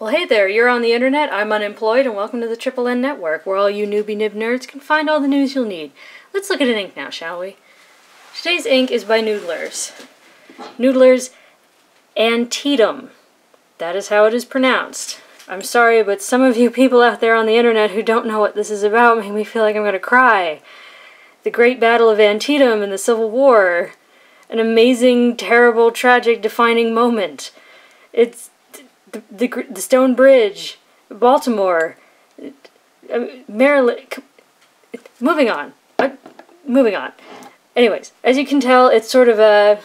Well, hey there, you're on the internet, I'm unemployed, and welcome to the Triple N Network, where all you newbie nib nerds can find all the news you'll need. Let's look at an ink now, shall we? Today's ink is by Noodler's. Noodler's Antietam. That is how it is pronounced. I'm sorry, but some of you people out there on the internet who don't know what this is about make me feel like I'm going to cry. The Great Battle of Antietam in the Civil War. An amazing, terrible, tragic, defining moment. It's the Stone Bridge, Baltimore, Maryland. Moving on. Moving on. Anyways, as you can tell, it's sort of a,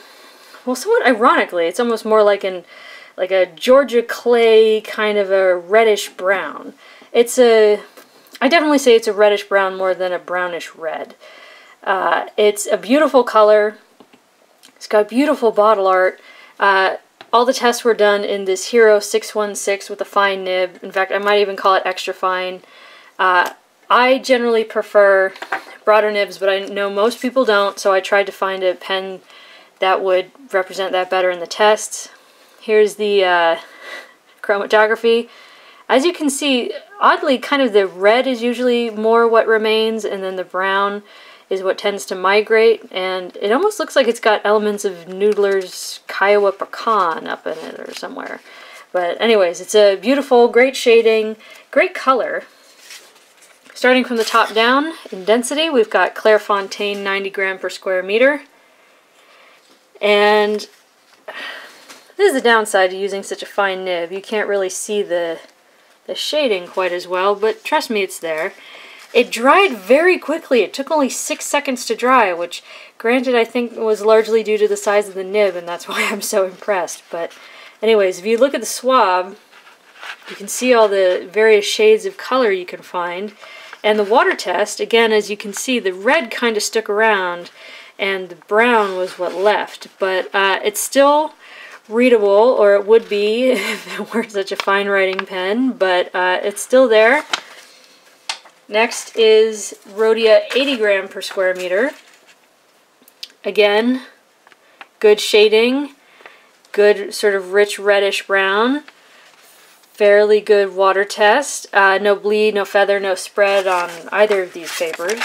well, somewhat ironically, it's almost more like a Georgia clay kind of a reddish brown. I definitely say it's a reddish brown more than a brownish red. It's a beautiful color. It's got beautiful bottle art. All the tests were done in this Hero 616 with a fine nib. In fact, I might even call it extra fine. I generally prefer broader nibs, but I know most people don't, so I tried to find a pen that would represent that better in the tests. Here's the Chromatography. As you can see, oddly, kind of the red is usually more what remains, and then the brown is what tends to migrate, and it almost looks like it's got elements of Noodler's Kiowa Pecan up in it or somewhere. But anyways, it's a beautiful, great shading, great color. Starting from the top down, in density, we've got Clairefontaine 90 gram per square meter. And this is the downside to using such a fine nib. You can't really see the shading quite as well, but trust me, it's there. It dried very quickly. It took only 6 seconds to dry, which, granted, I think was largely due to the size of the nib, and that's why I'm so impressed. But anyways, if you look at the swab, you can see all the various shades of color you can find. And the water test, again, as you can see, the red kind of stuck around, and the brown was what left. But it's still readable, or it would be if it weren't such a fine writing pen, but it's still there. Next is Rhodia 80 gram per square meter. Again, good shading, good sort of rich reddish brown, fairly good water test, no bleed, no feather, no spread on either of these papers.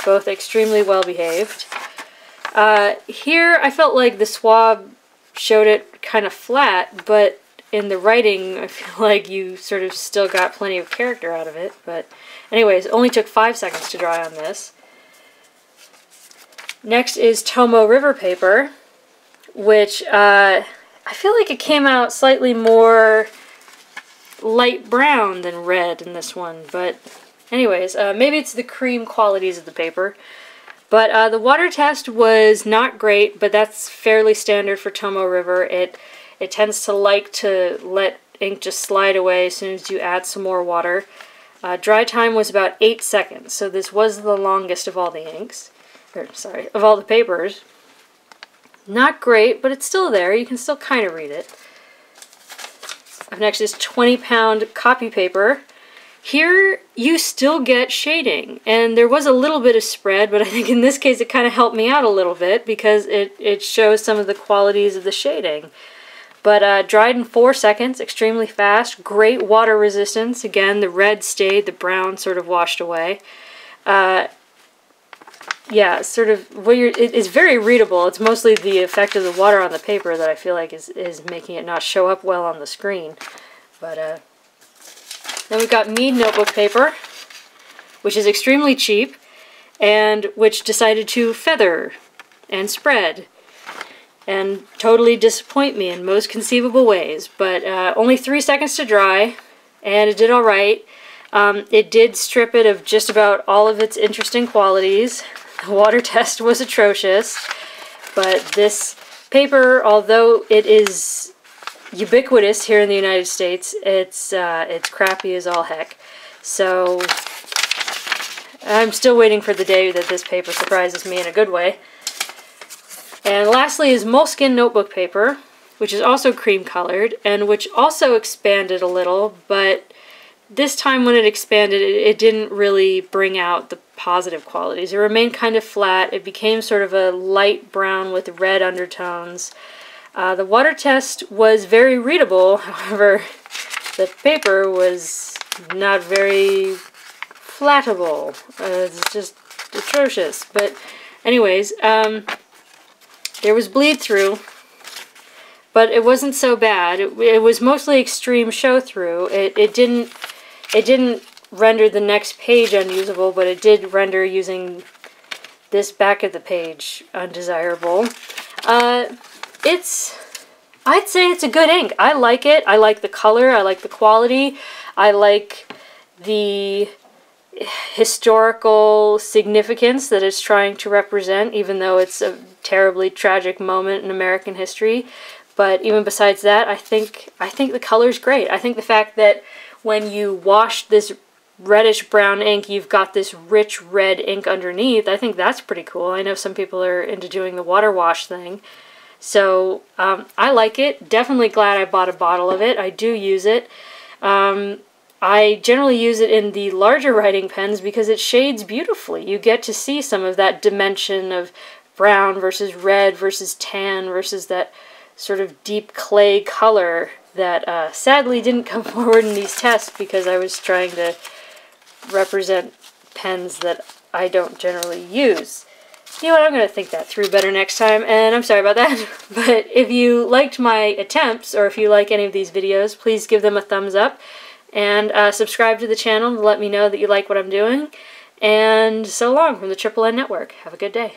Both extremely well behaved. Here I felt like the swab showed it kind of flat, but in the writing, I feel like you sort of still got plenty of character out of it. But anyways, only took 5 seconds to dry on this. Next is Tomoe River Paper, which I feel like it came out slightly more light brown than red in this one. But anyways, maybe it's the cream qualities of the paper. But the water test was not great, but that's fairly standard for Tomoe River. It tends to like to let ink just slide away as soon as you add some more water. Dry time was about 8 seconds, so this was the longest of all the inks. Of all the papers. Not great, but it's still there. You can still kind of read it. Up next is 20-pound copy paper. Here, you still get shading, and there was a little bit of spread, but I think in this case it kind of helped me out a little bit because it shows some of the qualities of the shading. But dried in 4 seconds, extremely fast, great water resistance. Again, the red stayed, the brown sort of washed away. Yeah, sort of, it's very readable. It's mostly the effect of the water on the paper that I feel like is making it not show up well on the screen. But then we've got Mead Notebook Paper, which is extremely cheap, and which decided to feather and spread and totally disappoint me in most conceivable ways. But only 3 seconds to dry, and it did alright. It did strip it of just about all of its interesting qualities. The water test was atrocious, but this paper, although it is ubiquitous here in the United States, it's crappy as all heck. So I'm still waiting for the day that this paper surprises me in a good way. And lastly is Moleskin Notebook Paper, which is also cream colored, and which also expanded a little, but this time when it expanded, it didn't really bring out the positive qualities. It remained kind of flat. It became sort of a light brown with red undertones. The water test was very readable, however, the paper was not very flattable. It's just atrocious. But anyways, there was bleed through, but it wasn't so bad. It was mostly extreme show through. It didn't render the next page unusable, but it did render using this back of the page undesirable. I'd say it's a good ink. I like it. I like the color. I like the quality. I like the historical significance that it's trying to represent, even though it's a terribly tragic moment in American history. But even besides that, I think the color's great. I think the fact that when you wash this reddish brown ink, you've got this rich red ink underneath, I think that's pretty cool. I know some people are into doing the water wash thing. So I like it. Definitely glad I bought a bottle of it. I do use it. I generally use it in the larger writing pens because it shades beautifully. You get to see some of that dimension of brown versus red versus tan versus that sort of deep clay color that sadly didn't come forward in these tests because I was trying to represent pens that I don't generally use. You know what, I'm going to think that through better next time, and I'm sorry about that. But if you liked my attempts, or if you like any of these videos, please give them a thumbs up, and subscribe to the channel to let me know that you like what I'm doing. And so long from the Triple N Network. Have a good day.